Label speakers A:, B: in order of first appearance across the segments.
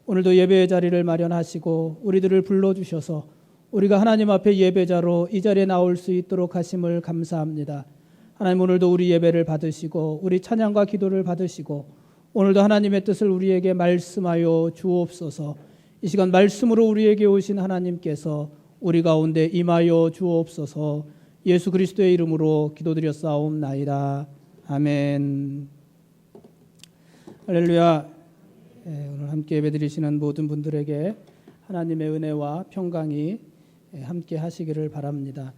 A: 오늘도 예배의 자리를 마련하시고 우리들을 불러주셔서 우리가 하나님 앞에 예배자로 이 자리에 나올 수 있도록 하심을 감사합니다. 하나님, 오늘도 우리 예배를 받으시고 우리 찬양과 기도를 받으시고 오늘도 하나님의 뜻을 우리에게 말씀하여 주옵소서. 이 시간 말씀으로 우리에게 오신 하나님께서 우리 가운데 임하여 주옵소서. 예수 그리스도의 이름으로 기도드렸사옵나이다. 아멘. 할렐루야. 오늘 함께 예배드리시는 모든 분들에게 하나님의 은혜와 평강이 함께 하시기를 바랍니다.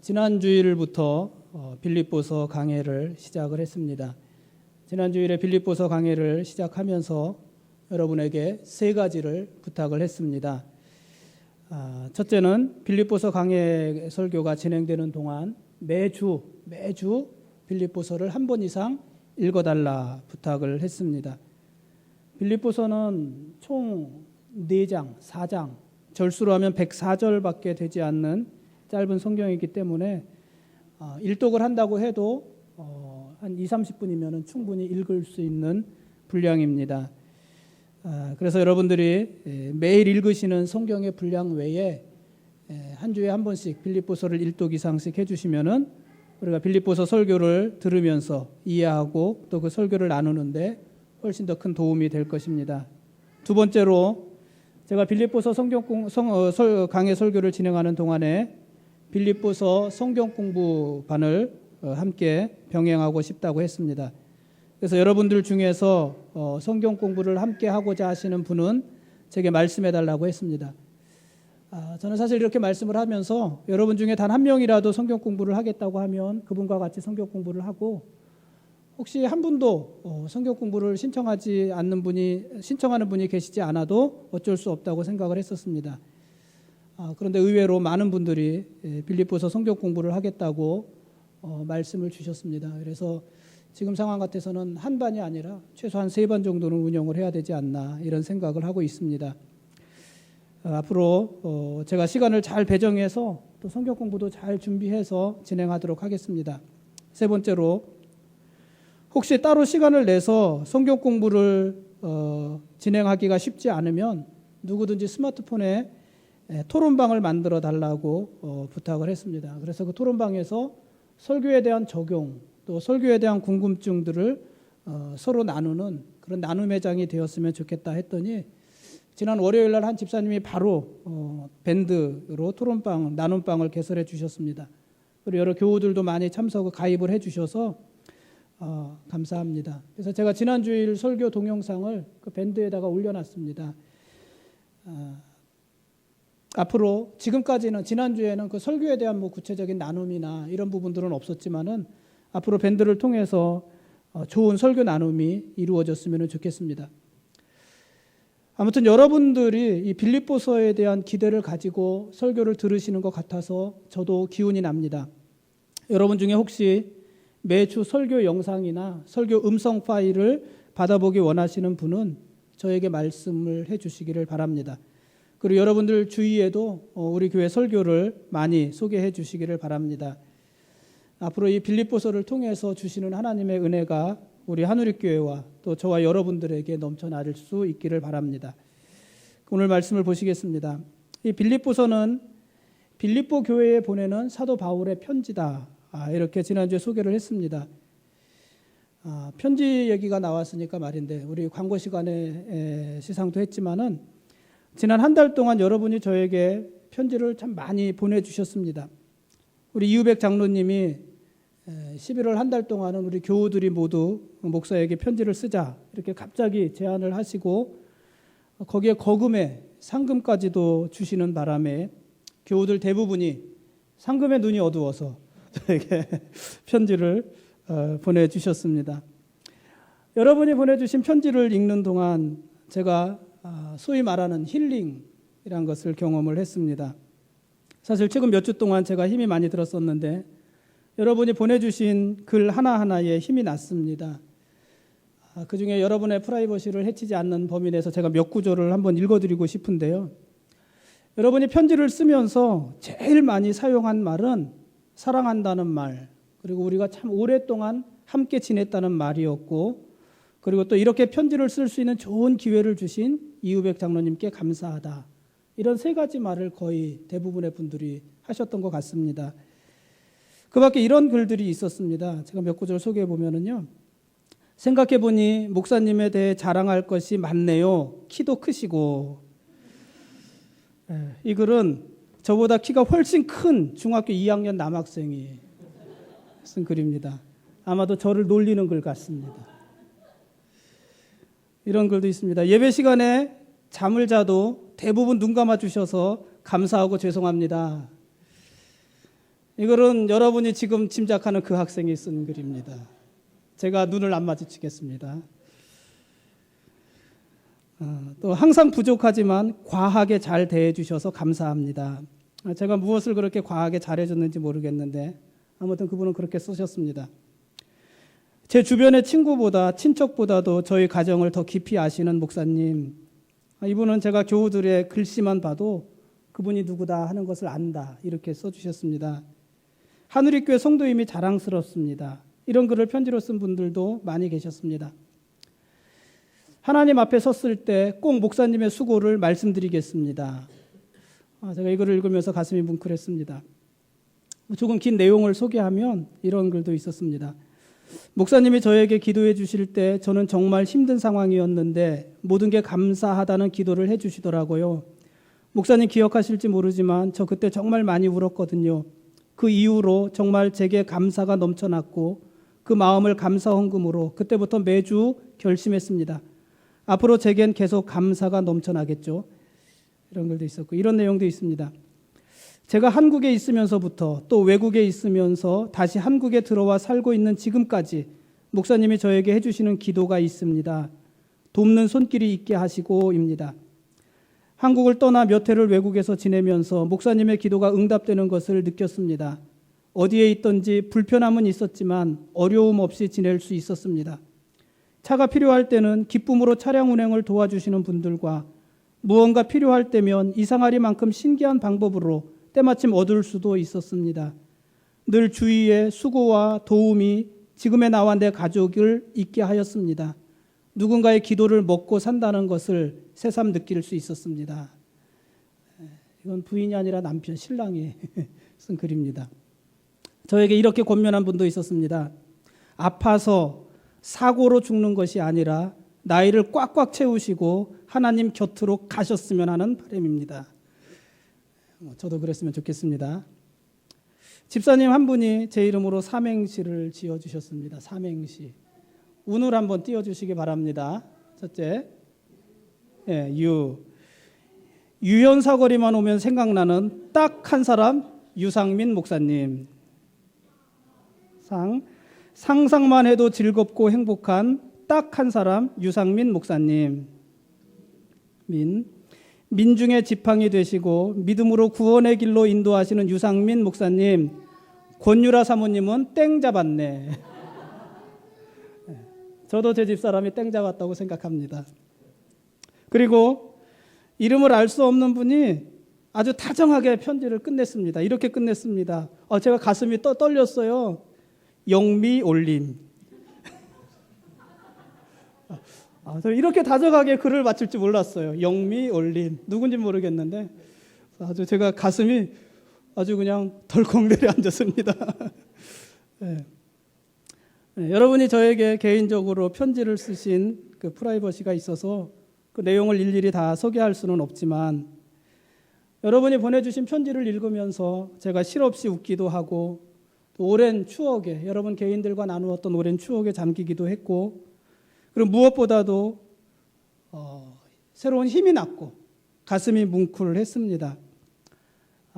A: 지난 주일부터 빌립보서 강해를 시작을 했습니다. 지난 주일에 빌립보서 강해를 시작하면서 여러분에게 세 가지를 부탁을 했습니다. 첫째는 빌립보서 강해 설교가 진행되는 동안 매주 빌립보서를 한 번 이상 읽어달라 부탁을 했습니다. 빌립보서는 총 4장, 4장, 절수로 하면 104절밖에 되지 않는 짧은 성경이기 때문에 일독을 한다고 해도 한 20-30분이면 충분히 읽을 수 있는 분량입니다. 그래서 여러분들이 매일 읽으시는 성경의 분량 외에 한 주에 한 번씩 빌립보서를 일독 이상씩 해주시면은 우리가 빌립보서 설교를 들으면서 이해하고 또 그 설교를 나누는데 훨씬 더 큰 도움이 될 것입니다. 두 번째로 제가 빌립보서 강해 설교를 진행하는 동안에 빌립보서 성경 공부반을 함께 병행하고 싶다고 했습니다. 그래서 여러분들 중에서 성경 공부를 함께 하고자 하시는 분은 제게 말씀해 달라고 했습니다. 저는 사실 이렇게 말씀을 하면서 여러분 중에 단 한 명이라도 성경 공부를 하겠다고 하면 그분과 같이 성경 공부를 하고, 혹시 한 분도 성경 공부를 신청하는 분이 계시지 않아도 어쩔 수 없다고 생각을 했었습니다. 그런데 의외로 많은 분들이 빌립보서 성경 공부를 하겠다고 말씀을 주셨습니다. 그래서 지금 상황 같아서는 한 반이 아니라 최소한 3반 정도는 운영을 해야 되지 않나 이런 생각을 하고 있습니다. 앞으로 제가 시간을 잘 배정해서 또 성경 공부도 잘 준비해서 진행하도록 하겠습니다. 세 번째로, 혹시 따로 시간을 내서 성경 공부를 진행하기가 쉽지 않으면 누구든지 스마트폰에 토론방을 만들어 달라고 부탁을 했습니다. 그래서 그 토론방에서 설교에 대한 적용, 또 설교에 대한 궁금증들을 서로 나누는 그런 나눔의 장이 되었으면 좋겠다 했더니, 지난 월요일 날 한 집사님이 바로 밴드로 토론방, 나눔방을 개설해 주셨습니다. 그리고 여러 교우들도 많이 가입을 해 주셔서 감사합니다. 그래서 제가 지난 주일 설교 동영상을 그 밴드에다가 올려놨습니다. 앞으로 지금까지는 지난주에는 그 설교에 대한 구체적인 나눔이나 이런 부분들은 없었지만은 앞으로 밴드를 통해서 좋은 설교 나눔이 이루어졌으면 좋겠습니다. 아무튼 여러분들이 이 빌립보서에 대한 기대를 가지고 설교를 들으시는 것 같아서 저도 기운이 납니다. 여러분 중에 혹시 매주 설교 영상이나 설교 음성 파일을 받아보기 원하시는 분은 저에게 말씀을 해주시기를 바랍니다. 그리고 여러분들 주위에도 우리 교회 설교를 많이 소개해 주시기를 바랍니다. 앞으로 이 빌립보서를 통해서 주시는 하나님의 은혜가 우리 한우리교회와 또 저와 여러분들에게 넘쳐나를 수 있기를 바랍니다. 오늘 말씀을 보시겠습니다. 이 빌립보서는 빌립보 교회에 보내는 사도 바울의 편지다. 이렇게 지난주에 소개를 했습니다. 편지 얘기가 나왔으니까 말인데, 우리 광고 시간에 시상도 했지만은 지난 한 달 동안 여러분이 저에게 편지를 참 많이 보내주셨습니다. 우리 이우백 장로님이 11월 한 달 동안은 우리 교우들이 모두 목사에게 편지를 쓰자 이렇게 갑자기 제안을 하시고, 거기에 거금에 상금까지도 주시는 바람에 교우들 대부분이 상금의 눈이 어두워서 저에게 편지를 보내주셨습니다. 여러분이 보내주신 편지를 읽는 동안 제가 소위 말하는 힐링이란 것을 경험을 했습니다. 사실 최근 몇 주 동안 제가 힘이 많이 들었었는데 여러분이 보내주신 글 하나하나에 힘이 났습니다. 그중에 여러분의 프라이버시를 해치지 않는 범위 내에서 제가 몇 구절을 한번 읽어드리고 싶은데요. 여러분이 편지를 쓰면서 제일 많이 사용한 말은 사랑한다는 말, 그리고 우리가 참 오랫동안 함께 지냈다는 말이었고, 그리고 또 이렇게 편지를 쓸 수 있는 좋은 기회를 주신 이우백 장로님께 감사하다. 이런 세 가지 말을 거의 대부분의 분들이 하셨던 것 같습니다. 그 밖에 이런 글들이 있었습니다. 제가 몇 구절 소개해 보면은요. 생각해보니 목사님에 대해 자랑할 것이 많네요. 키도 크시고. 이 글은 저보다 키가 훨씬 큰 중학교 2학년 남학생이 쓴 글입니다. 아마도 저를 놀리는 글 같습니다. 이런 글도 있습니다. 예배 시간에 잠을 자도 대부분 눈 감아 주셔서 감사하고 죄송합니다. 이거는 여러분이 지금 짐작하는 그 학생이 쓴 글입니다. 제가 눈을 안 마주치겠습니다. 또 항상 부족하지만 과하게 잘 대해주셔서 감사합니다. 제가 무엇을 그렇게 과하게 잘해줬는지 모르겠는데 아무튼 그분은 그렇게 쓰셨습니다. 제 주변의 친구보다 친척보다도 저희 가정을 더 깊이 아시는 목사님. 이분은 제가 교우들의 글씨만 봐도 그분이 누구다 하는 것을 안다 이렇게 써주셨습니다. 하누리교회 성도임이 자랑스럽습니다. 이런 글을 편지로 쓴 분들도 많이 계셨습니다. 하나님 앞에 섰을 때 꼭 목사님의 수고를 말씀드리겠습니다. 제가 이 글을 읽으면서 가슴이 뭉클했습니다. 조금 긴 내용을 소개하면 이런 글도 있었습니다. 목사님이 저에게 기도해 주실 때 저는 정말 힘든 상황이었는데 모든 게 감사하다는 기도를 해 주시더라고요. 목사님 기억하실지 모르지만 저 그때 정말 많이 울었거든요. 그 이후로 정말 제게 감사가 넘쳐났고 그 마음을 감사 헌금으로 그때부터 매주 결심했습니다. 앞으로 제겐 계속 감사가 넘쳐나겠죠. 이런 글도 있었고 이런 내용도 있습니다. 제가 한국에 있으면서부터 또 외국에 있으면서 다시 한국에 들어와 살고 있는 지금까지 목사님이 저에게 해주시는 기도가 있습니다. 돕는 손길이 있게 하시고입니다. 한국을 떠나 몇 해를 외국에서 지내면서 목사님의 기도가 응답되는 것을 느꼈습니다. 어디에 있든지 불편함은 있었지만 어려움 없이 지낼 수 있었습니다. 차가 필요할 때는 기쁨으로 차량 운행을 도와주시는 분들과 무언가 필요할 때면 이상하리만큼 신기한 방법으로 때마침 얻을 수도 있었습니다. 늘 주위에 수고와 도움이 지금의 나와 내 가족을 있게 하였습니다. 누군가의 기도를 먹고 산다는 것을 새삼 느낄 수 있었습니다. 이건 부인이 아니라 남편, 신랑이 쓴 글입니다. 저에게 이렇게 권면한 분도 있었습니다. 아파서 사고로 죽는 것이 아니라 나이를 꽉꽉 채우시고 하나님 곁으로 가셨으면 하는 바람입니다. 저도 그랬으면 좋겠습니다. 집사님 한 분이 제 이름으로 삼행시를 지어주셨습니다. 삼행시. 운을 한번 띄워주시기 바랍니다. 첫째, 유연사거리만 오면 생각나는 딱 한 사람, 유상민 목사님. 상상만 해도 즐겁고 행복한 딱 한 사람, 유상민 목사님. 민중의 지팡이 되시고 믿음으로 구원의 길로 인도하시는 유상민 목사님. 권유라 사모님은 땡 잡았네. 저도 제 집사람이 땡 잡았다고 생각합니다. 그리고 이름을 알 수 없는 분이 아주 다정하게 편지를 끝냈습니다. 이렇게 끝냈습니다. 제가 가슴이 떨렸어요. 영미 올림. 이렇게 다정하게 글을 맞출 줄 몰랐어요. 영미 올림. 누군지 모르겠는데 아주 제가 가슴이 아주 그냥 덜컥 내려앉았습니다. 네. 여러분이 저에게 개인적으로 편지를 쓰신 그 프라이버시가 있어서 그 내용을 일일이 다 소개할 수는 없지만 여러분이 보내주신 편지를 읽으면서 제가 실없이 웃기도 하고 또 오랜 추억에 여러분 개인들과 나누었던 오랜 추억에 잠기기도 했고 그리고 무엇보다도 새로운 힘이 났고 가슴이 뭉클했습니다.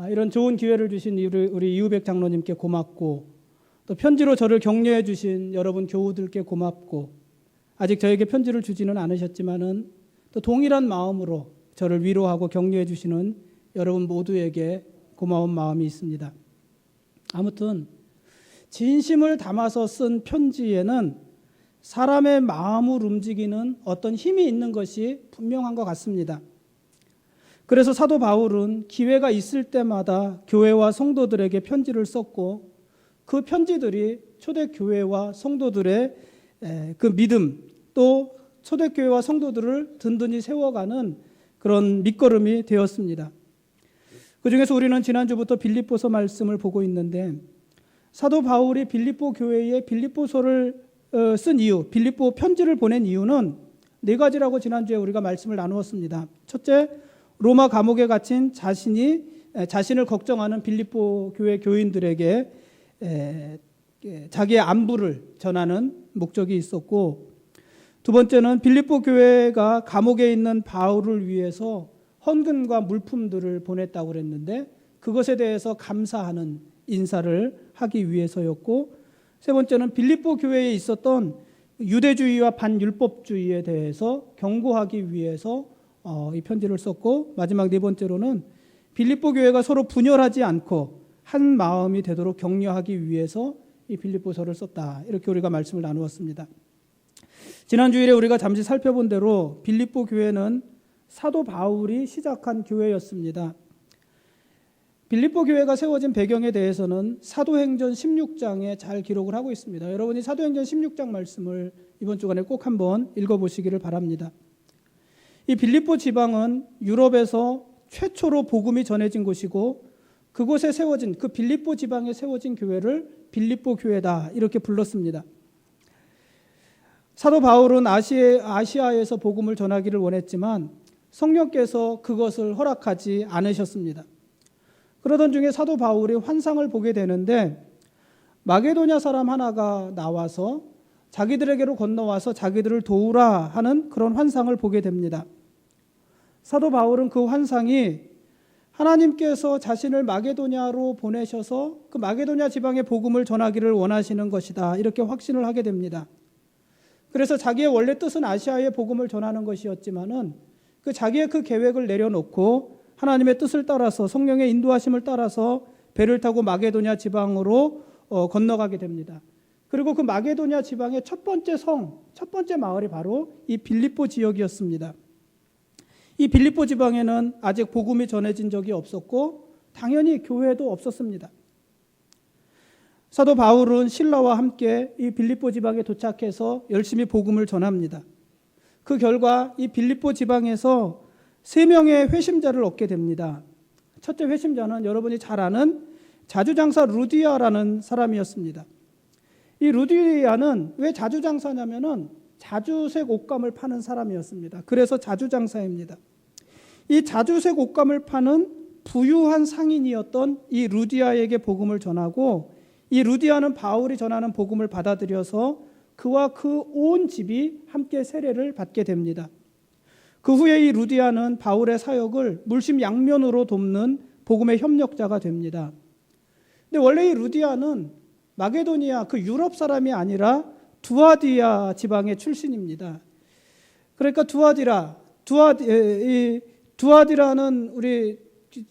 A: 이런 좋은 기회를 주신 우리 이우백 장로님께 고맙고 또 편지로 저를 격려해 주신 여러분 교우들께 고맙고 아직 저에게 편지를 주지는 않으셨지만은 또 동일한 마음으로 저를 위로하고 격려해 주시는 여러분 모두에게 고마운 마음이 있습니다. 아무튼 진심을 담아서 쓴 편지에는 사람의 마음을 움직이는 어떤 힘이 있는 것이 분명한 것 같습니다. 그래서 사도 바울은 기회가 있을 때마다 교회와 성도들에게 편지를 썼고 그 편지들이 초대교회와 성도들의 그 믿음, 또 초대교회와 성도들을 든든히 세워가는 그런 밑거름이 되었습니다. 그중에서 우리는 지난주부터 빌립보서 말씀을 보고 있는데 사도 바울이 빌립보 교회에 빌립보서를 쓴 이유, 빌립보 편지를 보낸 이유는 네 가지라고 지난주에 우리가 말씀을 나누었습니다. 첫째, 로마 감옥에 갇힌 자신을 걱정하는 빌립보 교회 교인들에게 자기의 안부를 전하는 목적이 있었고, 두 번째는 빌립보 교회가 감옥에 있는 바울을 위해서 헌금과 물품들을 보냈다고 그랬는데 그것에 대해서 감사하는 인사를 하기 위해서였고, 세 번째는 빌립보 교회에 있었던 유대주의와 반율법주의에 대해서 경고하기 위해서 이 편지를 썼고, 마지막 네 번째로는 빌립보 교회가 서로 분열하지 않고 한 마음이 되도록 격려하기 위해서 이 빌립보서를 썼다. 이렇게 우리가 말씀을 나누었습니다. 지난 주일에 우리가 잠시 살펴본 대로 빌립보 교회는 사도 바울이 시작한 교회였습니다. 빌립보 교회가 세워진 배경에 대해서는 사도행전 16장에 잘 기록을 하고 있습니다. 여러분이 사도행전 16장 말씀을 이번 주간에 꼭 한번 읽어보시기를 바랍니다. 이 빌립보 지방은 유럽에서 최초로 복음이 전해진 곳이고 그곳에 세워진 그 빌립보 지방에 세워진 교회를 빌립보 교회다 이렇게 불렀습니다. 사도 바울은 아시아에서 복음을 전하기를 원했지만 성령께서 그것을 허락하지 않으셨습니다. 그러던 중에 사도 바울이 환상을 보게 되는데 마게도냐 사람 하나가 나와서 자기들에게로 건너와서 자기들을 도우라 하는 그런 환상을 보게 됩니다. 사도 바울은 그 환상이 하나님께서 자신을 마게도냐로 보내셔서 그 마게도냐 지방의 복음을 전하기를 원하시는 것이다 이렇게 확신을 하게 됩니다. 그래서 자기의 원래 뜻은 아시아의 복음을 전하는 것이었지만은 자기의 그 계획을 내려놓고 하나님의 뜻을 따라서 성령의 인도하심을 따라서 배를 타고 마게도냐 지방으로 건너가게 됩니다. 그리고 그 마게도냐 지방의 첫 번째 마을이 바로 이 빌립보 지역이었습니다. 이 빌립보 지방에는 아직 복음이 전해진 적이 없었고 당연히 교회도 없었습니다. 사도 바울은 신라와 함께 이 빌립보 지방에 도착해서 열심히 복음을 전합니다. 그 결과 이 빌립보 지방에서 3명의 회심자를 얻게 됩니다. 첫째 회심자는 여러분이 잘 아는 자주장사 루디아라는 사람이었습니다. 이 루디아는 왜 자주장사냐면은 자주색 옷감을 파는 사람이었습니다. 그래서 자주장사입니다. 이 자주색 옷감을 파는 부유한 상인이었던 이 루디아에게 복음을 전하고 이 루디아는 바울이 전하는 복음을 받아들여서 그와 그 온 집이 함께 세례를 받게 됩니다. 그 후에 이 루디아는 바울의 사역을 물심양면으로 돕는 복음의 협력자가 됩니다. 근데 원래 이 루디아는 마게도니아 그 유럽 사람이 아니라 두아디아 지방의 출신입니다. 그러니까 두아디라는 우리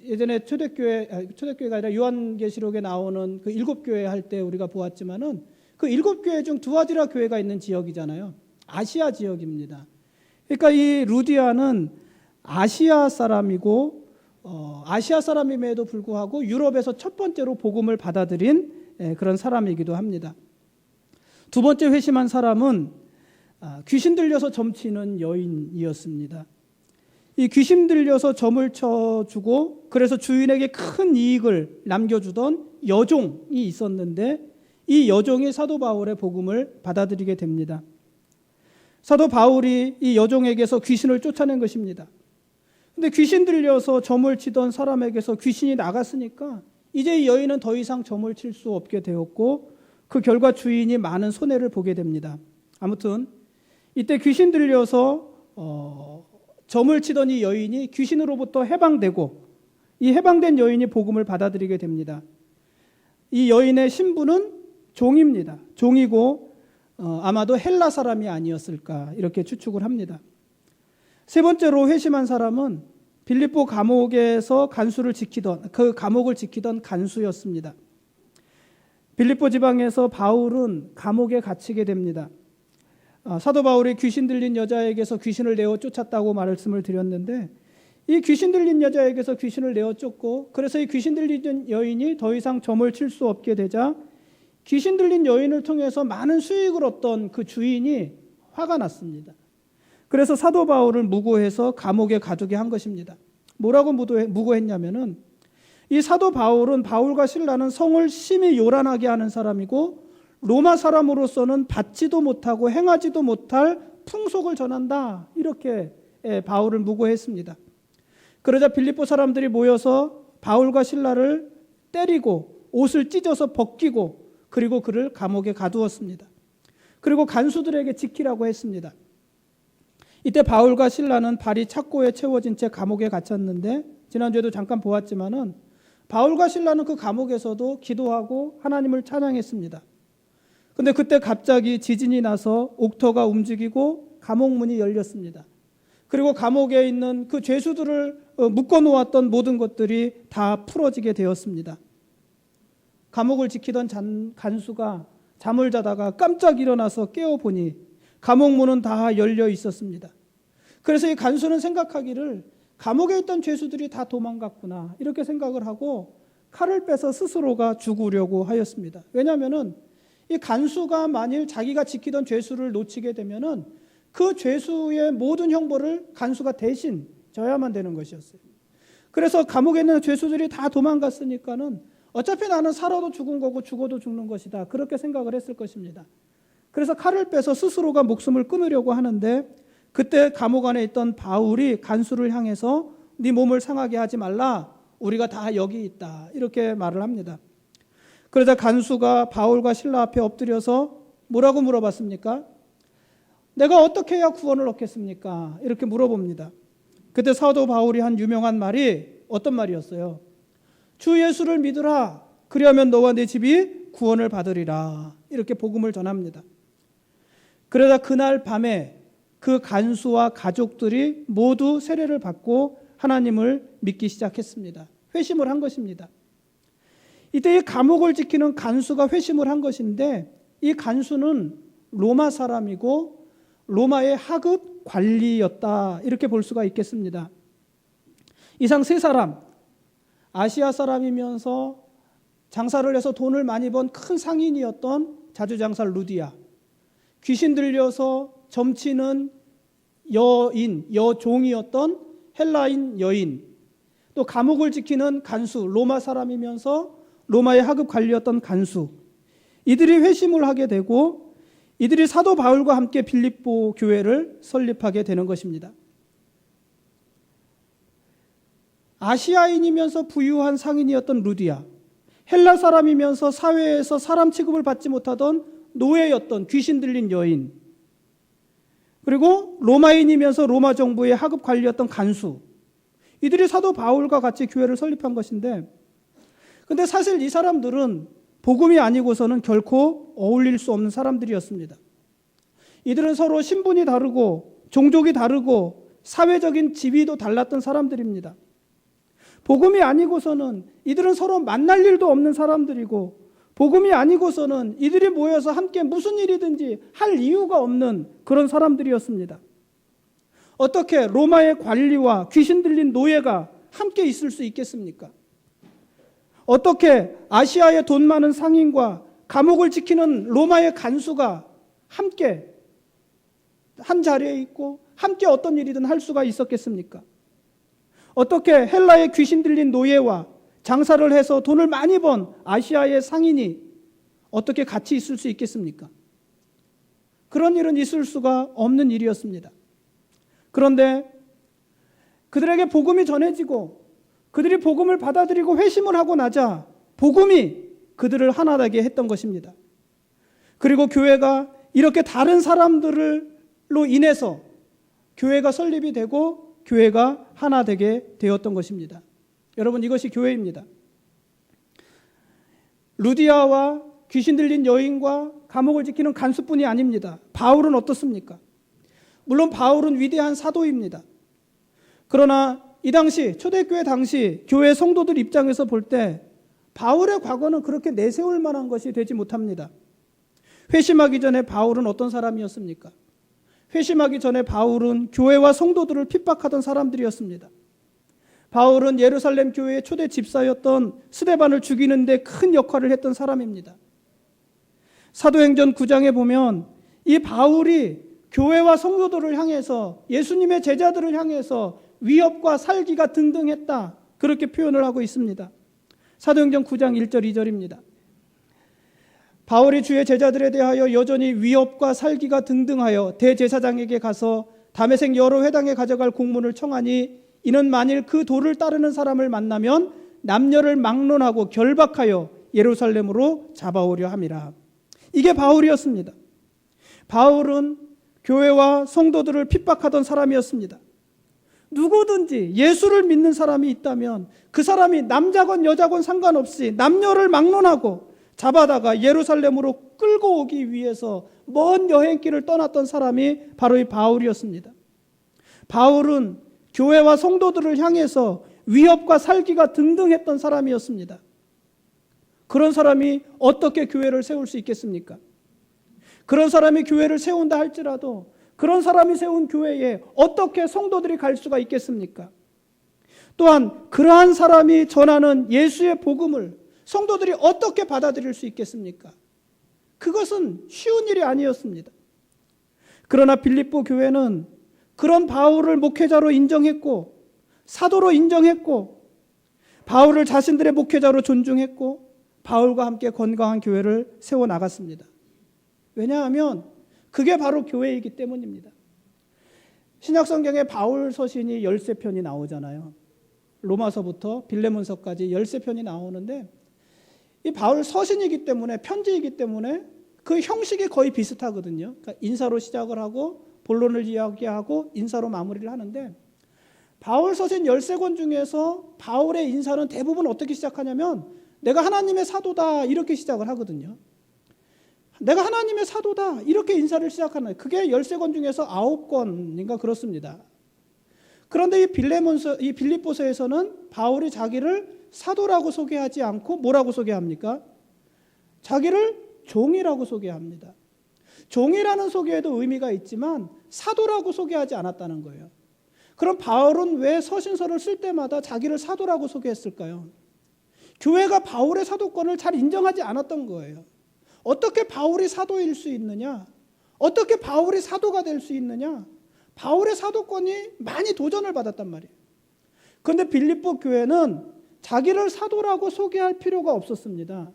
A: 예전에 초대교회가 아니라 요한계시록에 나오는 그 7교회 할 때 우리가 보았지만은 그 7교회 중 두아디라 교회가 있는 지역이잖아요. 아시아 지역입니다. 그러니까 이 루디아는 아시아 사람이고 아시아 사람임에도 불구하고 유럽에서 첫 번째로 복음을 받아들인 그런 사람이기도 합니다. 두 번째 회심한 사람은 귀신 들려서 점치는 여인이었습니다. 이 귀신 들려서 점을 쳐주고 그래서 주인에게 큰 이익을 남겨주던 여종이 있었는데 이 여종이 사도 바울의 복음을 받아들이게 됩니다. 사도 바울이 이 여종에게서 귀신을 쫓아낸 것입니다. 근데 귀신 들려서 점을 치던 사람에게서 귀신이 나갔으니까 이제 이 여인은 더 이상 점을 칠 수 없게 되었고 그 결과 주인이 많은 손해를 보게 됩니다. 아무튼 이때 귀신 들려서 점을 치던 이 여인이 귀신으로부터 해방되고 이 해방된 여인이 복음을 받아들이게 됩니다. 이 여인의 신부는 종입니다. 종이고 아마도 헬라 사람이 아니었을까 이렇게 추측을 합니다. 세 번째로 회심한 사람은 빌립보 감옥에서 그 감옥을 지키던 간수였습니다. 빌립보 지방에서 바울은 감옥에 갇히게 됩니다. 사도 바울이 귀신 들린 여자에게서 귀신을 내어 쫓았다고 말씀을 드렸는데 이 귀신 들린 여자에게서 귀신을 내어 쫓고 그래서 이 귀신 들린 여인이 더 이상 점을 칠 수 없게 되자 귀신 들린 여인을 통해서 많은 수익을 얻던 그 주인이 화가 났습니다. 그래서 사도 바울을 무고해서 감옥에 가두게 한 것입니다. 뭐라고 무고했냐면은 이 사도 바울은 바울과 실라는 성을 심히 요란하게 하는 사람이고 로마 사람으로서는 받지도 못하고 행하지도 못할 풍속을 전한다. 이렇게 바울을 무고했습니다. 그러자 빌립보 사람들이 모여서 바울과 실라를 때리고 옷을 찢어서 벗기고 그리고 그를 감옥에 가두었습니다. 그리고 간수들에게 지키라고 했습니다. 이때 바울과 실라는 발이 착고에 채워진 채 감옥에 갇혔는데 지난주에도 잠깐 보았지만은 바울과 실라는 그 감옥에서도 기도하고 하나님을 찬양했습니다. 근데 그때 갑자기 지진이 나서 옥터가 움직이고 감옥 문이 열렸습니다. 그리고 감옥에 있는 그 죄수들을 묶어 놓았던 모든 것들이 다 풀어지게 되었습니다. 감옥을 지키던 간수가 잠을 자다가 깜짝 일어나서 깨어보니 감옥 문은 다 열려 있었습니다. 그래서 이 간수는 생각하기를 감옥에 있던 죄수들이 다 도망갔구나 이렇게 생각을 하고 칼을 빼서 스스로가 죽으려고 하였습니다. 왜냐하면은 이 간수가 만일 자기가 지키던 죄수를 놓치게 되면은 그 죄수의 모든 형벌을 간수가 대신 져야만 되는 것이었어요. 그래서 감옥에 있는 죄수들이 다 도망갔으니까는 어차피 나는 살아도 죽은 거고 죽어도 죽는 것이다. 그렇게 생각을 했을 것입니다. 그래서 칼을 빼서 스스로가 목숨을 끊으려고 하는데 그때 감옥 안에 있던 바울이 간수를 향해서 네 몸을 상하게 하지 말라. 우리가 다 여기 있다. 이렇게 말을 합니다. 그러자 간수가 바울과 실라 앞에 엎드려서 뭐라고 물어봤습니까? 내가 어떻게 해야 구원을 얻겠습니까? 이렇게 물어봅니다. 그때 사도 바울이 한 유명한 말이 어떤 말이었어요? 주 예수를 믿으라. 그리하면 너와 네 집이 구원을 받으리라. 이렇게 복음을 전합니다. 그러다 그날 밤에 그 간수와 가족들이 모두 세례를 받고 하나님을 믿기 시작했습니다. 회심을 한 것입니다. 이때 이 감옥을 지키는 간수가 회심을 한 것인데 이 간수는 로마 사람이고 로마의 하급 관리였다. 이렇게 볼 수가 있겠습니다. 이상 세 사람, 아시아 사람이면서 장사를 해서 돈을 많이 번 큰 상인이었던 자주장사 루디아, 귀신 들려서 점치는 여인, 여종이었던 헬라인 여인, 또 감옥을 지키는 간수, 로마 사람이면서 로마의 하급 관리였던 간수, 이들이 회심을 하게 되고 이들이 사도 바울과 함께 빌립보 교회를 설립하게 되는 것입니다. 아시아인이면서 부유한 상인이었던 루디아, 헬라 사람이면서 사회에서 사람 취급을 받지 못하던 노예였던 귀신 들린 여인, 그리고 로마인이면서 로마 정부의 하급 관리였던 간수, 이들이 사도 바울과 같이 교회를 설립한 것인데, 근데 사실 이 사람들은 복음이 아니고서는 결코 어울릴 수 없는 사람들이었습니다. 이들은 서로 신분이 다르고 종족이 다르고 사회적인 지위도 달랐던 사람들입니다. 복음이 아니고서는 이들은 서로 만날 일도 없는 사람들이고, 복음이 아니고서는 이들이 모여서 함께 무슨 일이든지 할 이유가 없는 그런 사람들이었습니다. 어떻게 로마의 관리와 귀신 들린 노예가 함께 있을 수 있겠습니까? 어떻게 아시아의 돈 많은 상인과 감옥을 지키는 로마의 간수가 함께 한 자리에 있고 함께 어떤 일이든 할 수가 있었겠습니까? 어떻게 헬라의 귀신 들린 노예와 장사를 해서 돈을 많이 번 아시아의 상인이 어떻게 같이 있을 수 있겠습니까? 그런 일은 있을 수가 없는 일이었습니다. 그런데 그들에게 복음이 전해지고 그들이 복음을 받아들이고 회심을 하고 나자 복음이 그들을 하나 되게 했던 것입니다. 그리고 교회가 이렇게 다른 사람들로 인해서 교회가 설립이 되고 교회가 하나 되게 되었던 것입니다. 여러분, 이것이 교회입니다. 루디아와 귀신 들린 여인과 감옥을 지키는 간수뿐이 아닙니다. 바울은 어떻습니까? 물론 바울은 위대한 사도입니다. 그러나 이 당시 초대교회 당시 교회 성도들 입장에서 볼 때 바울의 과거는 그렇게 내세울 만한 것이 되지 못합니다. 회심하기 전에 바울은 어떤 사람이었습니까? 회심하기 전에 바울은 교회와 성도들을 핍박하던 사람들이었습니다. 바울은 예루살렘 교회의 초대 집사였던 스데반을 죽이는 데 큰 역할을 했던 사람입니다. 사도행전 9장에 보면 이 바울이 교회와 성도들을 향해서, 예수님의 제자들을 향해서 위협과 살기가 등등했다, 그렇게 표현을 하고 있습니다. 사도행전 9장 1절 2절입니다. 바울이 주의 제자들에 대하여 여전히 위협과 살기가 등등하여 대제사장에게 가서 다메섹 여러 회당에 가져갈 공문을 청하니, 이는 만일 그 도를 따르는 사람을 만나면 남녀를 막론하고 결박하여 예루살렘으로 잡아오려 함이라. 이게 바울이었습니다. 바울은 교회와 성도들을 핍박하던 사람이었습니다. 누구든지 예수를 믿는 사람이 있다면 그 사람이 남자건 여자건 상관없이 남녀를 막론하고 잡아다가 예루살렘으로 끌고 오기 위해서 먼 여행길을 떠났던 사람이 바로 이 바울이었습니다. 바울은 교회와 성도들을 향해서 위협과 살기가 등등했던 사람이었습니다. 그런 사람이 어떻게 교회를 세울 수 있겠습니까? 그런 사람이 교회를 세운다 할지라도 그런 사람이 세운 교회에 어떻게 성도들이 갈 수가 있겠습니까? 또한 그러한 사람이 전하는 예수의 복음을 성도들이 어떻게 받아들일 수 있겠습니까? 그것은 쉬운 일이 아니었습니다. 그러나 빌립보 교회는 그런 바울을 목회자로 인정했고 사도로 인정했고 바울을 자신들의 목회자로 존중했고 바울과 함께 건강한 교회를 세워나갔습니다. 왜냐하면 그게 바로 교회이기 때문입니다. 신약성경에 바울 서신이 13편이 나오잖아요. 로마서부터 빌레몬서까지 13편이 나오는데 이 바울 서신이기 때문에, 편지이기 때문에 그 형식이 거의 비슷하거든요. 그러니까 인사로 시작을 하고 본론을 이야기하고 인사로 마무리를 하는데, 바울 서신 13권 중에서 바울의 인사는 대부분 어떻게 시작하냐면 내가 하나님의 사도다 이렇게 시작을 하거든요. 내가 하나님의 사도다 이렇게 인사를 시작하는, 그게 13권 중에서 9권인가 그렇습니다. 그런데 이 빌립보서에서는 바울이 자기를 사도라고 소개하지 않고 뭐라고 소개합니까? 자기를 종이라고 소개합니다. 종이라는 소개에도 의미가 있지만 사도라고 소개하지 않았다는 거예요. 그럼 바울은 왜 서신서를 쓸 때마다 자기를 사도라고 소개했을까요? 교회가 바울의 사도권을 잘 인정하지 않았던 거예요. 어떻게 바울이 사도일 수 있느냐? 어떻게 바울이 사도가 될 수 있느냐? 바울의 사도권이 많이 도전을 받았단 말이에요. 그런데 빌립보 교회는 자기를 사도라고 소개할 필요가 없었습니다.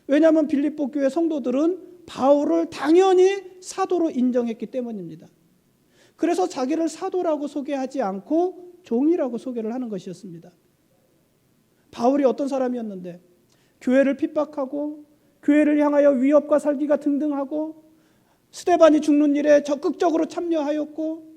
A: 왜냐하면 빌립보 교회 성도들은 바울을 당연히 사도로 인정했기 때문입니다. 그래서 자기를 사도라고 소개하지 않고 종이라고 소개를 하는 것이었습니다. 바울이 어떤 사람이었는데 교회를 핍박하고 교회를 향하여 위협과 살기가 등등하고 스데반이 죽는 일에 적극적으로 참여하였고,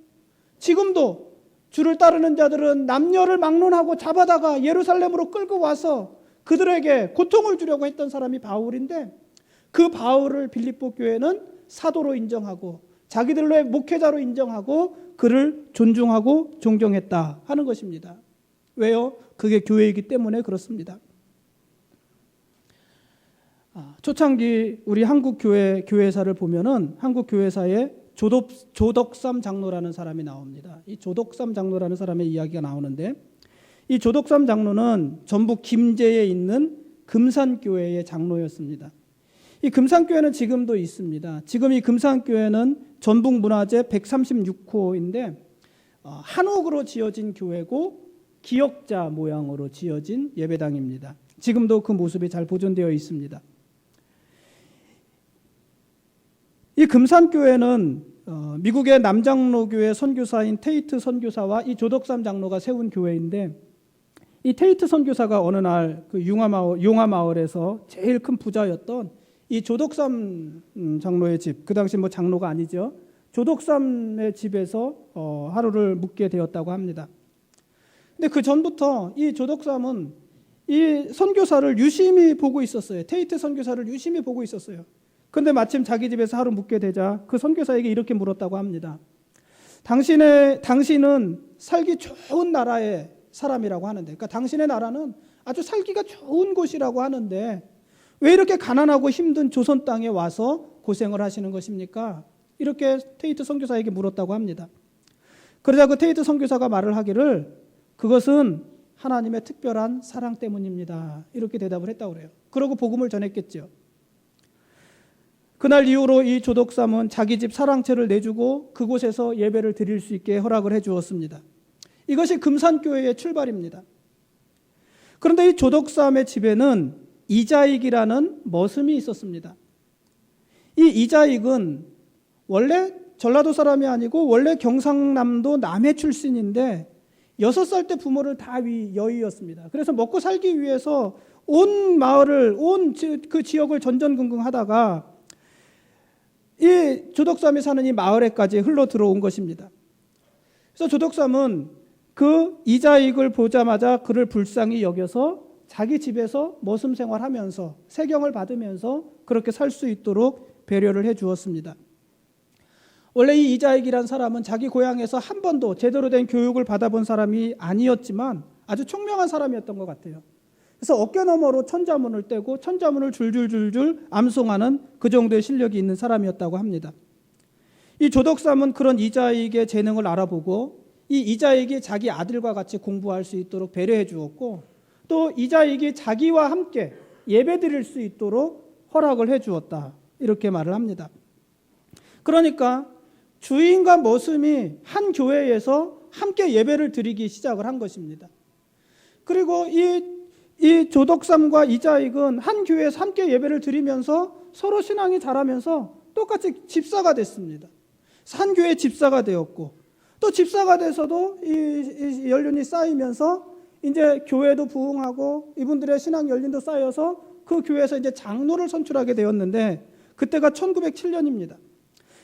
A: 지금도 주를 따르는 자들은 남녀를 막론하고 잡아다가 예루살렘으로 끌고 와서 그들에게 고통을 주려고 했던 사람이 바울인데, 그 바울을 빌립보 교회는 사도로 인정하고 자기들의 목회자로 인정하고 그를 존중하고 존경했다 하는 것입니다. 왜요? 그게 교회이기 때문에 그렇습니다. 초창기 우리 한국 교회사를 보면은 한국 교회사에 조덕삼 장로라는 사람이 나옵니다. 이 조덕삼 장로라는 사람의 이야기가 나오는데, 이 조덕삼 장로는 전북 김제에 있는 금산교회의 장로였습니다. 이 금산교회는 지금도 있습니다. 지금 이 금산교회는 전북문화재 136호인데 한옥으로 지어진 교회고 기역자 모양으로 지어진 예배당입니다. 지금도 그 모습이 잘 보존되어 있습니다. 이 금산교회는 미국의 남장로교회 선교사인 테이트 선교사와 이 조덕삼 장로가 세운 교회인데, 이 테이트 선교사가 어느 날 그 용화마을에서 제일 큰 부자였던 이 조덕삼 장로의 집, 그 당시 뭐 장로가 아니죠, 조덕삼의 집에서 하루를 묵게 되었다고 합니다. 근데 그 전부터 이 조덕삼은 이 선교사를 유심히 보고 있었어요. 테이트 선교사를 유심히 보고 있었어요. 그런데 마침 자기 집에서 하루 묵게 되자 그 선교사에게 이렇게 물었다고 합니다. 당신은 살기 좋은 나라의 사람이라고 하는데, 그러니까 당신의 나라는 아주 살기가 좋은 곳이라고 하는데 왜 이렇게 가난하고 힘든 조선 땅에 와서 고생을 하시는 것입니까? 이렇게 테이트 선교사에게 물었다고 합니다. 그러자 그 테이트 선교사가 말을 하기를, 그것은 하나님의 특별한 사랑 때문입니다. 이렇게 대답을 했다고 그래요. 그러고 복음을 전했겠죠. 그날 이후로 이 조덕삼은 자기 집 사랑채를 내주고 그곳에서 예배를 드릴 수 있게 허락을 해 주었습니다. 이것이 금산교회의 출발입니다. 그런데 이 조덕삼의 집에는 이자익이라는 머슴이 있었습니다. 이 이자익은 원래 전라도 사람이 아니고 원래 경상남도 남해 출신인데 6살 때 부모를 다 여의었습니다. 그래서 먹고 살기 위해서 온 마을을, 온 그 지역을 전전긍긍하다가 이 조덕삼이 사는 이 마을에까지 흘러 들어온 것입니다. 그래서 조덕삼은 그 이자익을 보자마자 그를 불쌍히 여겨서 자기 집에서 머슴 생활하면서 세경을 받으면서 그렇게 살 수 있도록 배려를 해 주었습니다. 원래 이 이자익이란 사람은 자기 고향에서 한 번도 제대로 된 교육을 받아본 사람이 아니었지만 아주 총명한 사람이었던 것 같아요. 그래서 어깨너머로 천자문을 떼고 천자문을 줄줄줄줄 암송하는 그 정도의 실력이 있는 사람이었다고 합니다. 이 조덕삼은 그런 이자익의 재능을 알아보고 이 이자익이 자기 아들과 같이 공부할 수 있도록 배려해 주었고 또 이자익이 자기와 함께 예배 드릴 수 있도록 허락을 해 주었다. 이렇게 말을 합니다. 그러니까 주인과 머슴이 한 교회에서 함께 예배를 드리기 시작을 한 것입니다. 그리고 이 조덕삼과 이자익은 한 교회에서 함께 예배를 드리면서 서로 신앙이 자라면서 똑같이 집사가 됐습니다. 한 교회 집사가 되었고 또 집사가 돼서도 이 연륜이 쌓이면서 이제 교회도 부흥하고 이분들의 신앙 연륜도 쌓여서 그 교회에서 이제 장로를 선출하게 되었는데 그때가 1907년입니다.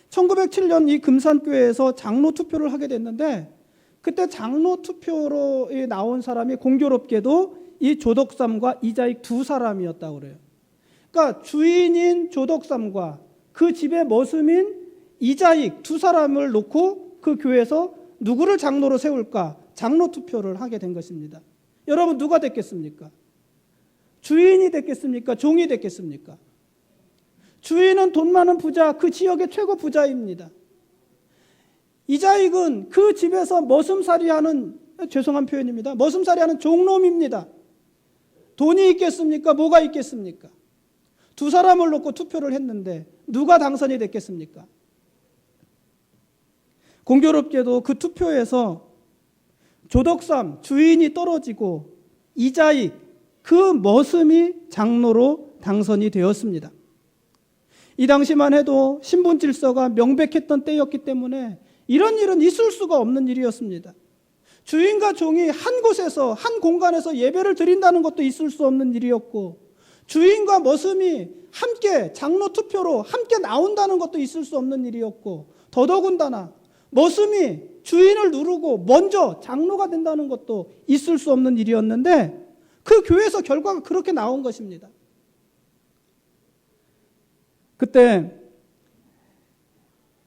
A: 1907년 이 금산교회에서 장로 투표를 하게 됐는데 그때 장로 투표로 나온 사람이 공교롭게도 이 조덕삼과 이자익 두 사람이었다고 그래요. 그러니까 주인인 조덕삼과 그 집의 머슴인 이자익 두 사람을 놓고 그 교회에서 누구를 장로로 세울까 장로 투표를 하게 된 것입니다. 여러분 누가 됐겠습니까? 주인이 됐겠습니까? 종이 됐겠습니까? 주인은 돈 많은 부자, 그 지역의 최고 부자입니다. 이자익은 그 집에서 머슴살이하는, 죄송한 표현입니다. 머슴살이하는 종놈입니다. 돈이 있겠습니까? 뭐가 있겠습니까? 두 사람을 놓고 투표를 했는데 누가 당선이 됐겠습니까? 공교롭게도 그 투표에서 조덕삼 주인이 떨어지고 이자익 그 머슴이 장로로 당선이 되었습니다. 이 당시만 해도 신분 질서가 명백했던 때였기 때문에 이런 일은 있을 수가 없는 일이었습니다. 주인과 종이 한 곳에서 한 공간에서 예배를 드린다는 것도 있을 수 없는 일이었고 주인과 머슴이 함께 장로 투표로 함께 나온다는 것도 있을 수 없는 일이었고 더더군다나 머슴이 주인을 누르고 먼저 장로가 된다는 것도 있을 수 없는 일이었는데 그 교회에서 결과가 그렇게 나온 것입니다. 그때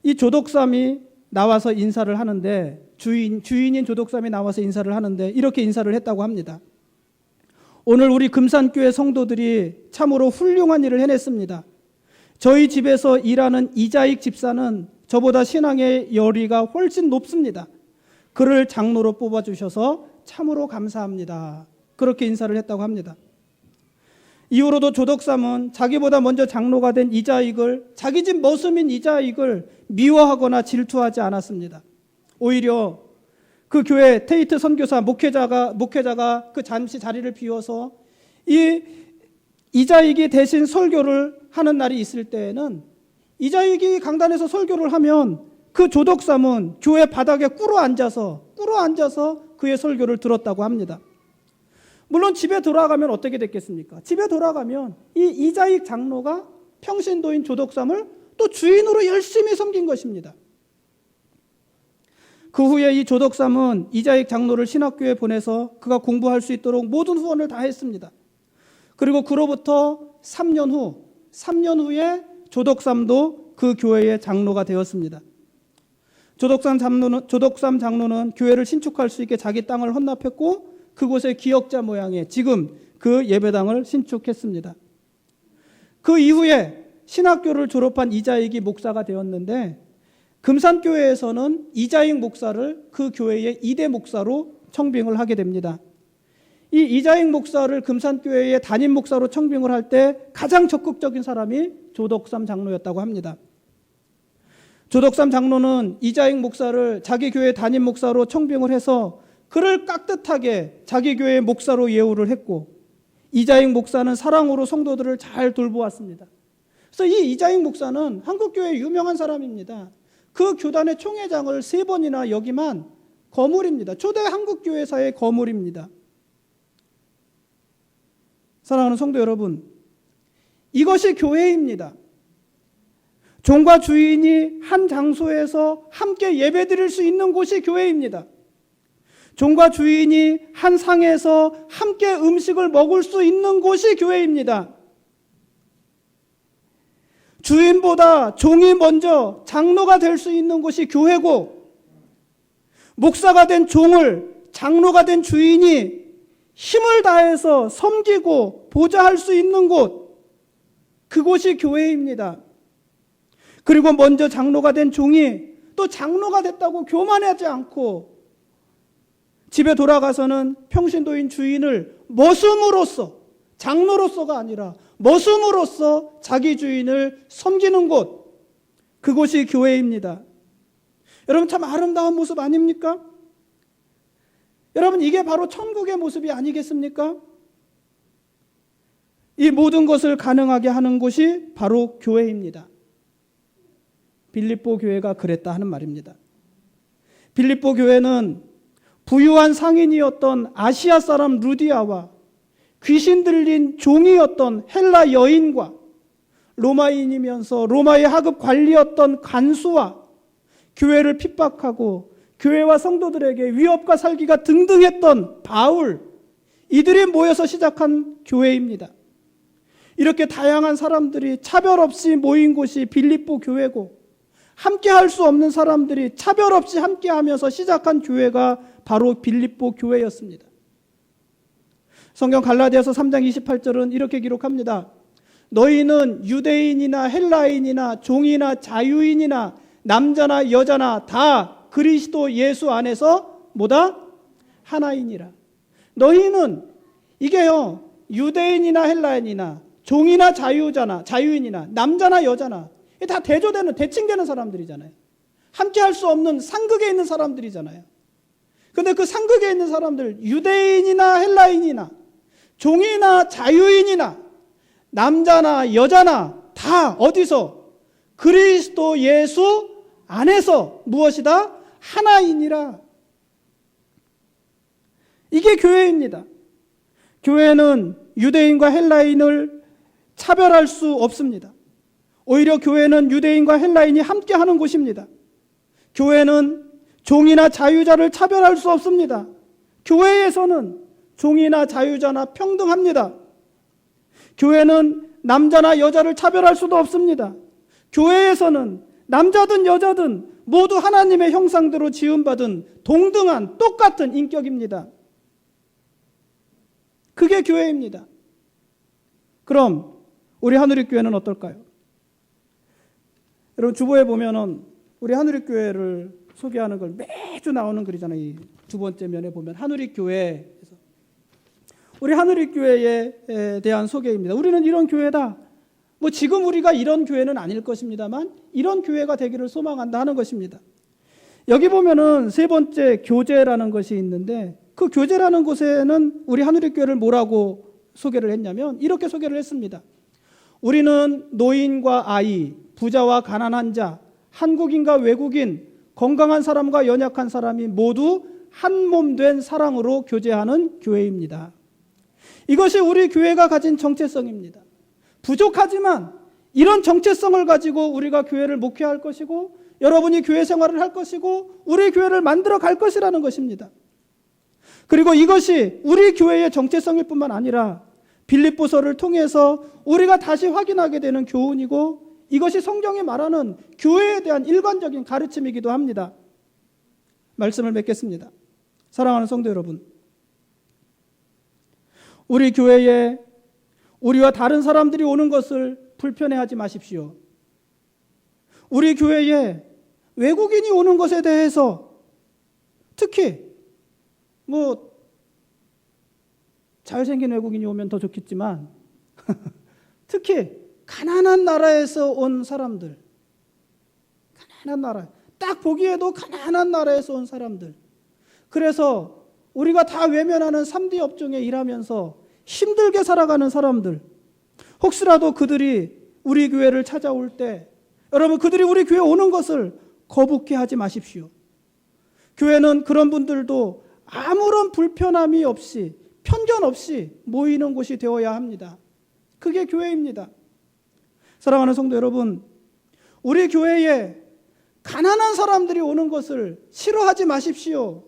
A: 이 조덕삼이 나와서 인사를 하는데 주인인 조덕삼이 나와서 인사를 하는데 이렇게 인사를 했다고 합니다. 오늘 우리 금산교회 성도들이 참으로 훌륭한 일을 해냈습니다. 저희 집에서 일하는 이자익 집사는 저보다 신앙의 열의가 훨씬 높습니다. 그를 장로로 뽑아주셔서 참으로 감사합니다. 그렇게 인사를 했다고 합니다. 이후로도 조덕삼은 자기보다 먼저 장로가 된 이자익을 자기 집 머슴인 이자익을 미워하거나 질투하지 않았습니다. 오히려 그 교회 테이트 선교사 목회자가 그 잠시 자리를 비워서 이자익이 대신 설교를 하는 날이 있을 때에는 이자익이 강단에서 설교를 하면 그 조덕삼은 교회 바닥에 꿇어 앉아서 그의 설교를 들었다고 합니다. 물론 집에 돌아가면 어떻게 됐겠습니까? 집에 돌아가면 이 이자익 장로가 평신도인 조덕삼을 또 주인으로 열심히 섬긴 것입니다. 그 후에 이 조덕삼은 이자익 장로를 신학교에 보내서 그가 공부할 수 있도록 모든 후원을 다 했습니다. 그리고 그로부터 3년 후에 조덕삼도 그 교회의 장로가 되었습니다. 조덕삼 장로는 교회를 신축할 수 있게 자기 땅을 헌납했고 그곳에 기역자 모양의 지금 그 예배당을 신축했습니다. 그 이후에 신학교를 졸업한 이자익이 목사가 되었는데 금산교회에서는 이자익 목사를 그 교회의 2대 목사로 청빙을 하게 됩니다. 이 이자익 목사를 금산교회의 담임 목사로 청빙을 할 때 가장 적극적인 사람이 조덕삼 장로였다고 합니다. 조덕삼 장로는 이자익 목사를 자기 교회 담임 목사로 청빙을 해서 그를 깍듯하게 자기 교회 목사로 예우를 했고, 이자익 목사는 사랑으로 성도들을 잘 돌보았습니다. 그래서 이 이자익 목사는 한국교회의 유명한 사람입니다. 그 교단의 총회장을 3번이나 역임한 거물입니다. 초대 한국교회사의 거물입니다. 사랑하는 성도 여러분, 이것이 교회입니다. 종과 주인이 한 장소에서 함께 예배드릴 수 있는 곳이 교회입니다. 종과 주인이 한 상에서 함께 음식을 먹을 수 있는 곳이 교회입니다. 주인보다 종이 먼저 장로가 될 수 있는 곳이 교회고, 목사가 된 종을 장로가 된 주인이 힘을 다해서 섬기고 보좌할 수 있는 곳, 그곳이 교회입니다. 그리고 먼저 장로가 된 종이 또 장로가 됐다고 교만하지 않고 집에 돌아가서는 평신도인 주인을 머슴으로써, 장로로서가 아니라 머슴으로써 자기 주인을 섬기는 곳, 그곳이 교회입니다. 여러분, 참 아름다운 모습 아닙니까? 여러분, 이게 바로 천국의 모습이 아니겠습니까? 이 모든 것을 가능하게 하는 곳이 바로 교회입니다. 빌립보 교회가 그랬다 하는 말입니다. 빌립보 교회는 부유한 상인이었던 아시아 사람 루디아와 귀신 들린 종이었던 헬라 여인과 로마인이면서 로마의 하급 관리였던 간수와 교회를 핍박하고 교회와 성도들에게 위협과 살기가 등등했던 바울, 이들이 모여서 시작한 교회입니다. 이렇게 다양한 사람들이 차별 없이 모인 곳이 빌립보 교회고, 함께 할 수 없는 사람들이 차별 없이 함께 하면서 시작한 교회가 바로 빌립보 교회였습니다. 성경 갈라디아서 3장 28절은 이렇게 기록합니다. 너희는 유대인이나 헬라인이나 종이나 자유인이나 남자나 여자나 다 그리스도 예수 안에서 뭐다? 하나이니라. 너희는, 이게요, 유대인이나 헬라인이나 종이나 자유인이나 남자나 여자나 다 대조되는, 대칭되는 사람들이잖아요. 함께 할 수 없는 상극에 있는 사람들이잖아요. 근데 그 상극에 있는 사람들, 유대인이나 헬라인이나 종이나 자유인이나 남자나 여자나 다 어디서? 그리스도 예수 안에서 무엇이다? 하나이니라. 이게 교회입니다. 교회는 유대인과 헬라인을 차별할 수 없습니다. 오히려 교회는 유대인과 헬라인이 함께하는 곳입니다. 교회는 종이나 자유자를 차별할 수 없습니다. 교회에서는 종이나 자유자나 평등합니다. 교회는 남자나 여자를 차별할 수도 없습니다. 교회에서는 남자든 여자든 모두 하나님의 형상대로 지음받은 동등한 똑같은 인격입니다. 그게 교회입니다. 그럼 우리 하누리교회는 어떨까요? 여러분, 주보에 보면은 우리 하누리교회를 소개하는 걸 매주 나오는 글이잖아요. 이 두 번째 면에 보면 하누리교회에서 우리 하누리교회에 대한 소개입니다. 우리는 이런 교회다. 뭐 지금 우리가 이런 교회는 아닐 것입니다만 이런 교회가 되기를 소망한다 하는 것입니다. 여기 보면은 세 번째 교제라는 것이 있는데, 그 교제라는 곳에는 우리 하누리교회를 뭐라고 소개를 했냐면 이렇게 소개를 했습니다. 우리는 노인과 아이, 부자와 가난한 자, 한국인과 외국인, 건강한 사람과 연약한 사람이 모두 한 몸 된 사랑으로 교제하는 교회입니다. 이것이 우리 교회가 가진 정체성입니다. 부족하지만 이런 정체성을 가지고 우리가 교회를 목회할 것이고, 여러분이 교회 생활을 할 것이고, 우리 교회를 만들어 갈 것이라는 것입니다. 그리고 이것이 우리 교회의 정체성일 뿐만 아니라 빌립보서를 통해서 우리가 다시 확인하게 되는 교훈이고, 이것이 성경이 말하는 교회에 대한 일관적인 가르침이기도 합니다. 말씀을 맺겠습니다. 사랑하는 성도 여러분, 우리 교회에 우리와 다른 사람들이 오는 것을 불편해하지 마십시오. 우리 교회에 외국인이 오는 것에 대해서, 특히 잘생긴 외국인이 오면 더 좋겠지만 특히 가난한 나라에서 온 사람들, 가난한 나라, 딱 보기에도 가난한 나라에서 온 사람들, 그래서 우리가 다 외면하는 3D 업종에 일하면서 힘들게 살아가는 사람들, 혹시라도 그들이 우리 교회를 찾아올 때 여러분 그들이 우리 교회 오는 것을 거북해 하지 마십시오. 교회는 그런 분들도 아무런 불편함이 없이 편견 없이 모이는 곳이 되어야 합니다. 그게 교회입니다. 사랑하는 성도 여러분, 우리 교회에 가난한 사람들이 오는 것을 싫어하지 마십시오.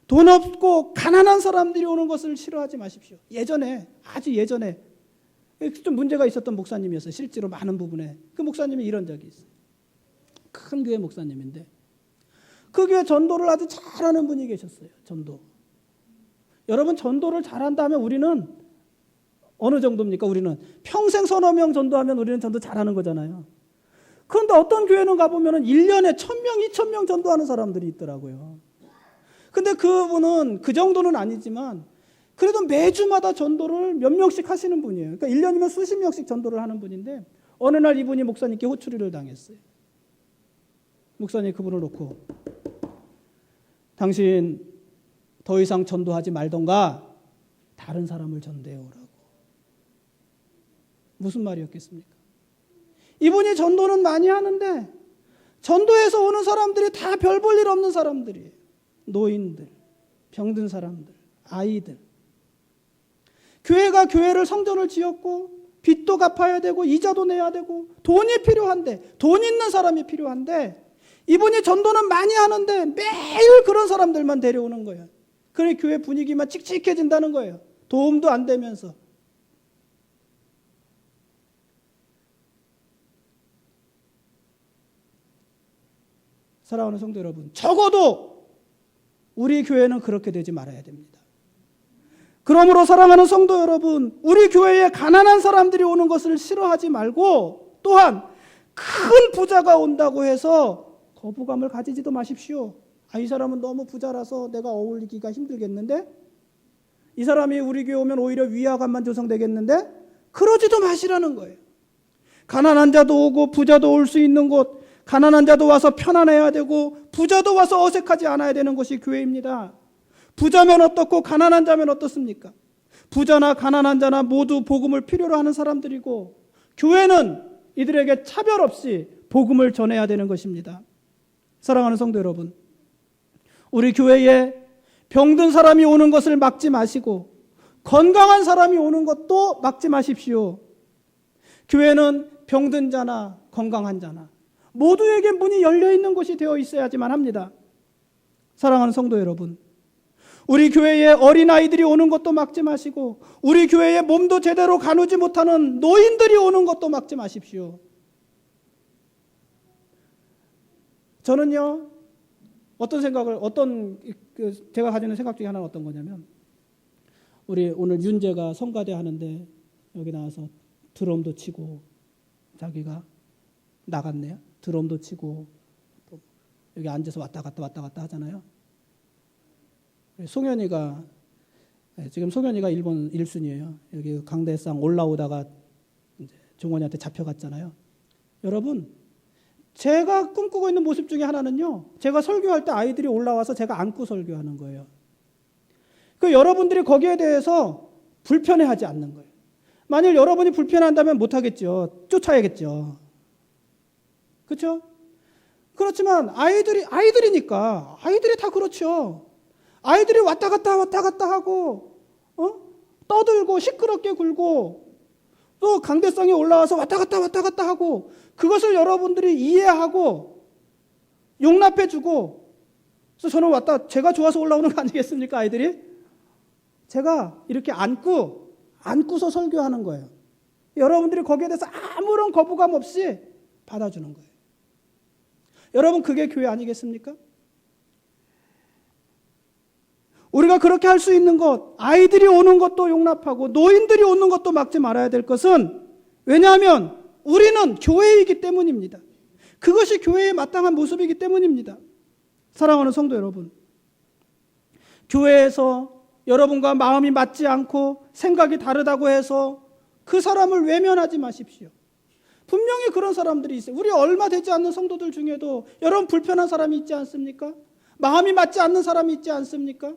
A: 돈 없고 가난한 사람들이 오는 것을 싫어하지 마십시오. 예전에, 아주 예전에 좀 문제가 있었던 목사님이었어요. 실제로 많은 부분에. 그 목사님이 이런 적이 있어요. 큰 교회 목사님인데 그 교회 전도를 아주 잘하는 분이 계셨어요. 전도. 여러분 전도를 잘한다면 우리는 어느 정도입니까? 우리는 평생 서너 명 전도하면 우리는 전도 잘하는 거잖아요. 그런데 어떤 교회는 가보면 1년에 1000명, 2000명 전도하는 사람들이 있더라고요. 근데 그분은 그 정도는 아니지만 그래도 매주마다 전도를 몇 명씩 하시는 분이에요. 그러니까 1년이면 수십 명씩 전도를 하는 분인데 어느 날 이분이 목사님께 호출을 당했어요. 목사님이 그분을 놓고 당신 더 이상 전도하지 말던가 다른 사람을 전도해 오라고. 무슨 말이었겠습니까? 이분이 전도는 많이 하는데 전도해서 오는 사람들이 다 별 볼 일 없는 사람들이에요. 노인들, 병든 사람들, 아이들. 교회가 교회를 성전을 지었고 빚도 갚아야 되고 이자도 내야 되고 돈이 필요한데 돈 있는 사람이 필요한데 이분이 전도는 많이 하는데 매일 그런 사람들만 데려오는 거예요. 그래 교회 분위기만 칙칙해진다는 거예요. 도움도 안 되면서. 사랑하는 성도 여러분, 적어도 우리 교회는 그렇게 되지 말아야 됩니다. 그러므로 사랑하는 성도 여러분, 우리 교회에 가난한 사람들이 오는 것을 싫어하지 말고 또한 큰 부자가 온다고 해서 거부감을 가지지도 마십시오. 이 사람은 너무 부자라서 내가 어울리기가 힘들겠는데? 이 사람이 우리 교회 오면 오히려 위화감만 조성되겠는데? 그러지도 마시라는 거예요. 가난한 자도 오고 부자도 올 수 있는 곳, 가난한 자도 와서 편안해야 되고 부자도 와서 어색하지 않아야 되는 것이 교회입니다. 부자면 어떻고 가난한 자면 어떻습니까? 부자나 가난한 자나 모두 복음을 필요로 하는 사람들이고 교회는 이들에게 차별 없이 복음을 전해야 되는 것입니다. 사랑하는 성도 여러분, 우리 교회에 병든 사람이 오는 것을 막지 마시고 건강한 사람이 오는 것도 막지 마십시오. 교회는 병든 자나 건강한 자나 모두에게 문이 열려있는 곳이 되어 있어야지만 합니다. 사랑하는 성도 여러분, 우리 교회에 어린아이들이 오는 것도 막지 마시고 우리 교회에 몸도 제대로 가누지 못하는 노인들이 오는 것도 막지 마십시오. 저는요, 제가 가지는 생각 중에 하나는 어떤 거냐면, 우리 오늘 윤재가 성가대 하는데 여기 나와서 드럼도 치고, 자기가 나갔네요. 드럼도 치고, 또 여기 앉아서 왔다 갔다 하잖아요. 송현이가, 지금 송현이가 일본 1순위예요. 여기 강대상 올라오다가 이제 종원이한테 잡혀갔잖아요. 여러분, 제가 꿈꾸고 있는 모습 중에 하나는요, 제가 설교할 때 아이들이 올라와서 제가 안고 설교하는 거예요. 그 여러분들이 거기에 대해서 불편해하지 않는 거예요. 만일 여러분이 불편한다면 못하겠죠. 쫓아야겠죠. 그렇죠? 그렇지만 아이들이니까 아이들이 다 그렇죠. 아이들이 왔다 갔다 하고 떠들고 시끄럽게 굴고 또 강대상에 올라와서 왔다 갔다 하고 그것을 여러분들이 이해하고 용납해주고, 그래서 저는 제가 좋아서 올라오는 거 아니겠습니까? 아이들이 제가 이렇게 안고서 설교하는 거예요. 여러분들이 거기에 대해서 아무런 거부감 없이 받아주는 거예요. 여러분, 그게 교회 아니겠습니까? 우리가 그렇게 할 수 있는 것, 아이들이 오는 것도 용납하고 노인들이 오는 것도 막지 말아야 될 것은, 왜냐하면 우리는 교회이기 때문입니다. 그것이 교회의 마땅한 모습이기 때문입니다. 사랑하는 성도 여러분, 교회에서 여러분과 마음이 맞지 않고 생각이 다르다고 해서 그 사람을 외면하지 마십시오. 분명히 그런 사람들이 있어요. 우리 얼마 되지 않는 성도들 중에도 여러분 불편한 사람이 있지 않습니까? 마음이 맞지 않는 사람이 있지 않습니까?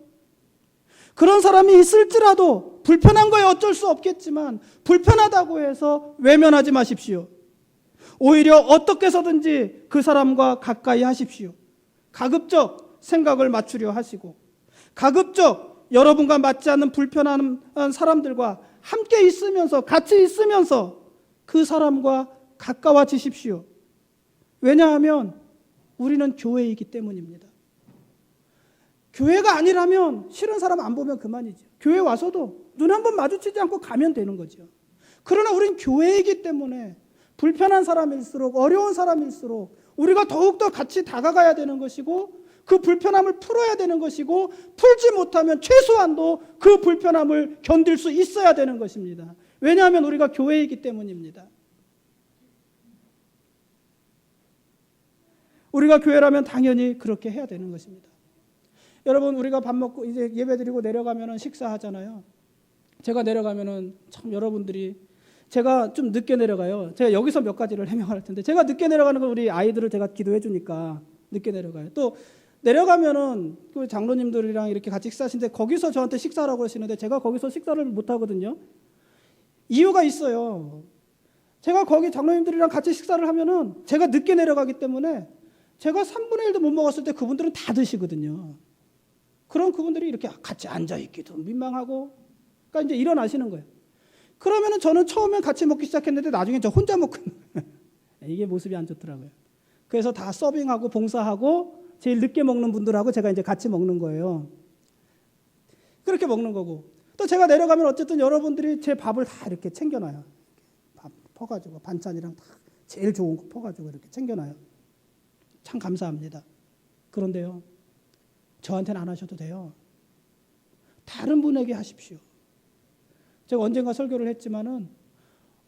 A: 그런 사람이 있을지라도 불편한 거에 어쩔 수 없겠지만 불편하다고 해서 외면하지 마십시오. 오히려 어떻게 해서든지 그 사람과 가까이 하십시오. 가급적 생각을 맞추려 하시고 가급적 여러분과 맞지 않는 불편한 사람들과 함께 있으면서 같이 있으면서 그 사람과 가까워지십시오. 왜냐하면 우리는 교회이기 때문입니다. 교회가 아니라면 싫은 사람 안 보면 그만이죠. 교회 와서도 눈 한 번 마주치지 않고 가면 되는 거죠. 그러나 우린 교회이기 때문에 불편한 사람일수록 어려운 사람일수록 우리가 더욱더 같이 다가가야 되는 것이고 그 불편함을 풀어야 되는 것이고 풀지 못하면 최소한도 그 불편함을 견딜 수 있어야 되는 것입니다. 왜냐하면 우리가 교회이기 때문입니다. 우리가 교회라면 당연히 그렇게 해야 되는 것입니다. 여러분 우리가 밥 먹고 이제 예배드리고 내려가면은 식사하잖아요. 제가 내려가면은 참 여러분들이 제가 좀 늦게 내려가요. 제가 여기서 몇 가지를 해명할 텐데 제가 늦게 내려가는 건 우리 아이들을 제가 기도해 주니까 늦게 내려가요. 또 내려가면은 그 장로님들이랑 이렇게 같이 식사하시는데 거기서 저한테 식사하라고 하시는데 제가 거기서 식사를 못 하거든요. 이유가 있어요. 제가 거기 장로님들이랑 같이 식사를 하면은 제가 늦게 내려가기 때문에 제가 3분의 1도 못 먹었을 때 그분들은 다 드시거든요. 그럼 그분들이 이렇게 같이 앉아있기도 민망하고 그러니까 이제 일어나시는 거예요. 그러면은 저는 처음엔 같이 먹기 시작했는데 나중에 저 혼자 먹고 이게 모습이 안 좋더라고요. 그래서 다 서빙하고 봉사하고 제일 늦게 먹는 분들하고 제가 이제 같이 먹는 거예요. 그렇게 먹는 거고 또 제가 내려가면 어쨌든 여러분들이 제 밥을 다 이렇게 챙겨놔요. 밥 퍼가지고 반찬이랑 다 제일 좋은 거 퍼가지고 이렇게 챙겨놔요. 참 감사합니다. 그런데요. 저한테는 안 하셔도 돼요. 다른 분에게 하십시오. 제가 언젠가 설교를 했지만은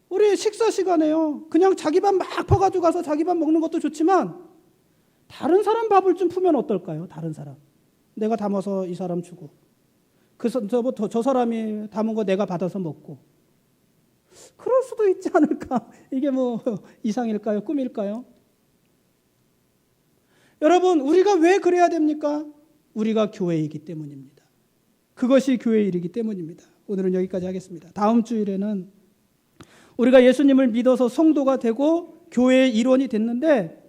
A: 우리 식사 시간에요. 그냥 자기 밥 막 퍼가지고 가서 자기 밥 먹는 것도 좋지만 다른 사람 밥을 좀 푸면 어떨까요? 다른 사람. 내가 담아서 이 사람 주고 저 사람이 담은 거 내가 받아서 먹고 그럴 수도 있지 않을까? 이게 뭐 이상일까요? 꿈일까요? 여러분 우리가 왜 그래야 됩니까? 우리가 교회이기 때문입니다. 그것이 교회의 일이기 때문입니다. 오늘은 여기까지 하겠습니다. 다음 주일에는 우리가 예수님을 믿어서 성도가 되고 교회의 일원이 됐는데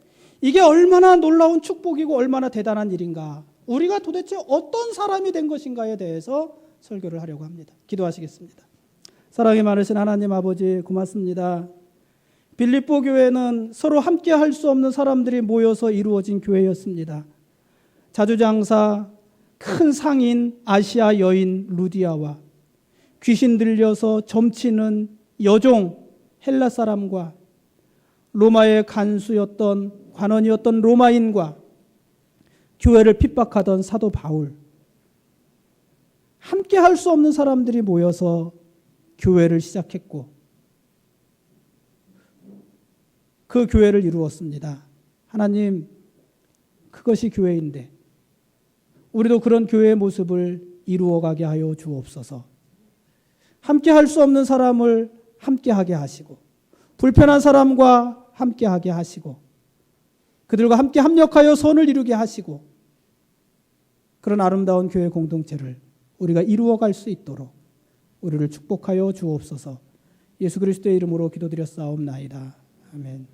A: 이게 얼마나 놀라운 축복이고 얼마나 대단한 일인가. 우리가 도대체 어떤 사람이 된 것인가에 대해서 설교를 하려고 합니다. 기도하시겠습니다. 사랑이 많으신 하나님 아버지 고맙습니다. 빌립보 교회는 서로 함께 할 수 없는 사람들이 모여서 이루어진 교회였습니다. 자주장사 큰 상인 아시아 여인 루디아와 귀신 들려서 점치는 여종 헬라 사람과 로마의 간수였던 관원이었던 로마인과 교회를 핍박하던 사도 바울 함께 할 수 없는 사람들이 모여서 교회를 시작했고 그 교회를 이루었습니다. 하나님 그것이 교회인데 우리도 그런 교회의 모습을 이루어가게 하여 주옵소서. 함께 할 수 없는 사람을 함께 하게 하시고 불편한 사람과 함께 하게 하시고 그들과 함께 합력하여 선을 이루게 하시고 그런 아름다운 교회 공동체를 우리가 이루어갈 수 있도록 우리를 축복하여 주옵소서. 예수 그리스도의 이름으로 기도드렸사옵나이다. 아멘.